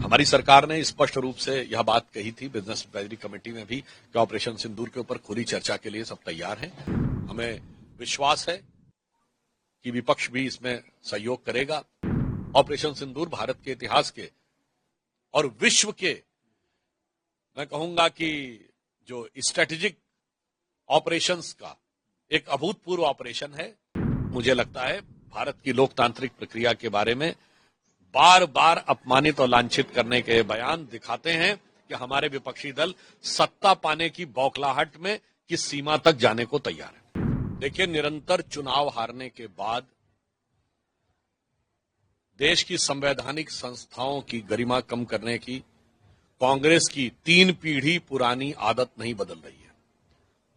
हमारी सरकार ने स्पष्ट रूप से यह बात कही थी बिजनेस एडवाइजरी कमेटी में भी कि ऑपरेशन सिंदूर के ऊपर खुली चर्चा के लिए सब तैयार हैं। हमें विश्वास है कि विपक्ष भी इसमें सहयोग करेगा। ऑपरेशन सिंदूर भारत के इतिहास के और विश्व के, मैं कहूंगा कि जो स्ट्रेटेजिक ऑपरेशंस का एक अभूतपूर्व ऑपरेशन है। मुझे लगता है भारत की लोकतांत्रिक प्रक्रिया के बारे में बार बार अपमानित और लांछित करने के बयान दिखाते हैं कि हमारे विपक्षी दल सत्ता पाने की बौखलाहट में किस सीमा तक जाने को तैयार है। देखिए, निरंतर चुनाव हारने के बाद देश की संवैधानिक संस्थाओं की गरिमा कम करने की कांग्रेस की 3 पीढ़ी पुरानी आदत नहीं बदल रही है।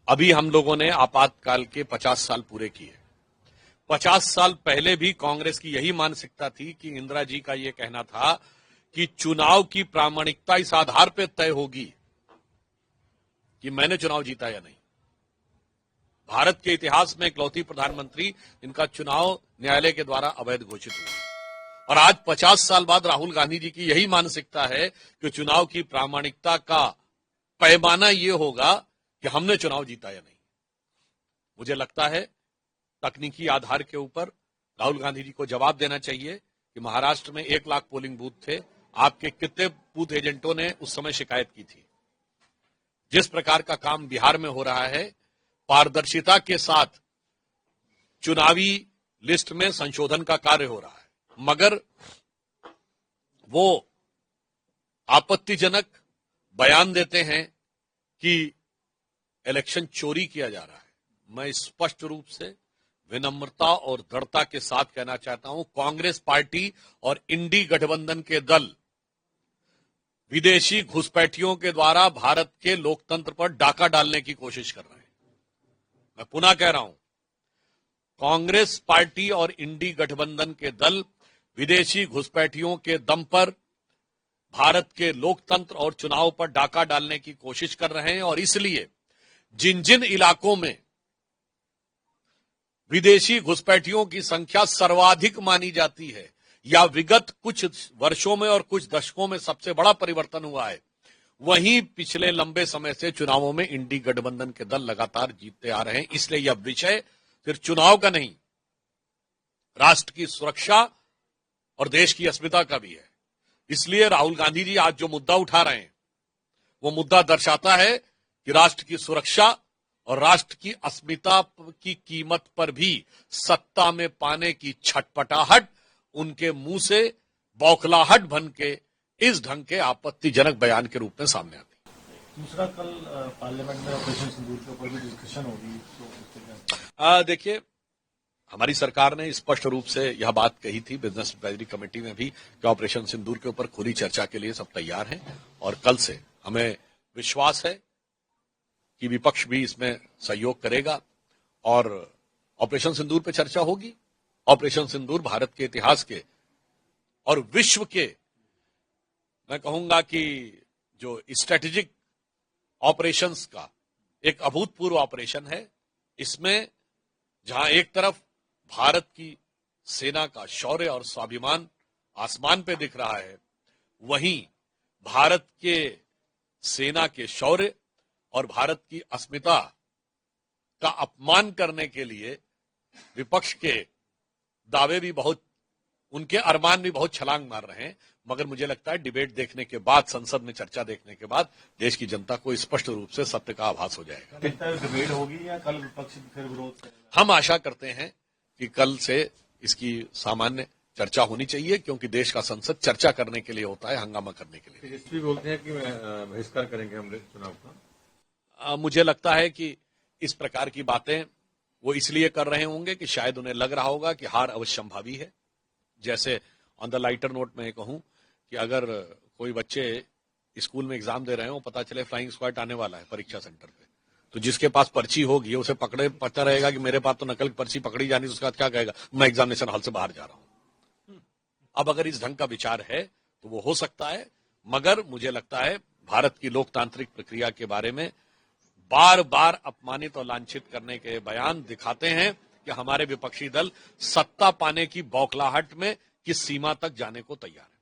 अभी हम लोगों ने आपातकाल के 50 साल पूरे किए। 50 साल पहले भी कांग्रेस की यही मानसिकता थी कि इंदिरा जी का यह कहना था कि चुनाव की प्रामाणिकता इस आधार पर तय होगी कि मैंने चुनाव जीता या नहीं। भारत के इतिहास में इकलौती प्रधानमंत्री इनका चुनाव न्यायालय के द्वारा अवैध घोषित हुआ। और आज 50 साल बाद राहुल गांधी जी की यही मानसिकता है कि चुनाव की प्रामाणिकता का पैमाना यह होगा कि हमने चुनाव जीता या नहीं। मुझे लगता है तकनीकी आधार के ऊपर राहुल गांधी जी को जवाब देना चाहिए कि महाराष्ट्र में 1 लाख पोलिंग बूथ थे, आपके कितने बूथ एजेंटों ने उस समय शिकायत की थी। जिस प्रकार का काम बिहार में हो रहा है, पारदर्शिता के साथ चुनावी लिस्ट में संशोधन का कार्य हो रहा है, मगर वो आपत्तिजनक बयान देते हैं कि इलेक्शन चोरी किया जा रहा है। मैं स्पष्ट रूप से विनम्रता और दृढ़ता के साथ कहना चाहता हूं, कांग्रेस पार्टी और इंडी गठबंधन के दल विदेशी घुसपैठियों के द्वारा भारत के लोकतंत्र पर डाका डालने की कोशिश कर रहे हैं। मैं पुनः कह रहा हूं, कांग्रेस पार्टी और इंडी गठबंधन के दल विदेशी घुसपैठियों के दम पर भारत के लोकतंत्र और चुनाव पर डाका डालने की कोशिश कर रहे हैं। और इसलिए जिन जिन इलाकों में विदेशी घुसपैठियों की संख्या सर्वाधिक मानी जाती है या विगत कुछ वर्षों में और कुछ दशकों में सबसे बड़ा परिवर्तन हुआ है, वहीं पिछले लंबे समय से चुनावों में इंडी गठबंधन के दल लगातार जीतते आ रहे हैं। इसलिए यह विषय सिर्फ चुनाव का नहीं, राष्ट्र की सुरक्षा और देश की अस्मिता का भी है। इसलिए राहुल गांधी जी आज जो मुद्दा उठा रहे हैं, वो मुद्दा दर्शाता है कि राष्ट्र की सुरक्षा और राष्ट्र की अस्मिता की कीमत पर भी सत्ता में पाने की छटपटाहट उनके मुंह से बौखलाहट बन के इस ढंग के आपत्तिजनक बयान के रूप में सामने आती है। दूसरा, कल पार्लियामेंट में ऑपरेशन सिंदूर के ऊपर भी डिस्कशन होगी, तो देखिए, हमारी सरकार ने स्पष्ट रूप से यह बात कही थी बिजनेस एडवाइजरी कमेटी में भी कि ऑपरेशन सिंदूर के ऊपर खुली चर्चा के लिए सब तैयार हैं। और कल से हमें विश्वास है कि विपक्ष भी इसमें सहयोग करेगा और ऑपरेशन सिंदूर पर चर्चा होगी। ऑपरेशन सिंदूर भारत के इतिहास के और विश्व के, मैं कहूंगा कि जो स्ट्रेटेजिक ऑपरेशंस का एक अभूतपूर्व ऑपरेशन है। इसमें जहां एक तरफ भारत की सेना का शौर्य और स्वाभिमान आसमान पे दिख रहा है, वहीं भारत के सेना के शौर्य और भारत की अस्मिता का अपमान करने के लिए विपक्ष के दावे भी बहुत, उनके अरमान भी बहुत छलांग मार रहे हैं। मगर मुझे लगता है डिबेट देखने के बाद, संसद में चर्चा देखने के बाद देश की जनता को स्पष्ट रूप से सत्य का आभास हो जाएगा। डिबेट होगी या कल विपक्ष फिर विरोध करेगा? हम आशा करते हैं कि कल से इसकी सामान्य चर्चा होनी चाहिए, क्योंकि देश का संसद चर्चा करने के लिए होता है, हंगामा करने के लिए। तेजस्वी बोलते हैं कि बहिष्कार करेंगे हम चुनाव का। मुझे लगता है कि इस प्रकार की बातें वो इसलिए कर रहे होंगे कि शायद उन्हें लग रहा होगा कि हार अवश्यंभावी है। जैसे ऑन द लाइटर नोट में कहूं कि अगर कोई बच्चे स्कूल में एग्जाम दे रहे हो, पता चले फ्लाइंग स्क्वाड आने वाला है परीक्षा सेंटर पे, तो जिसके पास पर्ची होगी उसे पता रहेगा कि मेरे पास तो नकल की पर्ची पकड़ी जानी, उसके बाद क्या कहेगा, मैं एग्जामिनेशन हॉल से बाहर जा रहा हूं। अब अगर इस ढंग का विचार है तो वो हो सकता है, मगर मुझे लगता है भारत की लोकतांत्रिक प्रक्रिया के बारे में बार बार अपमानित और लांछित करने के बयान दिखाते हैं कि हमारे विपक्षी दल सत्ता पाने की बौखलाहट में किस सीमा तक जाने को तैयार है।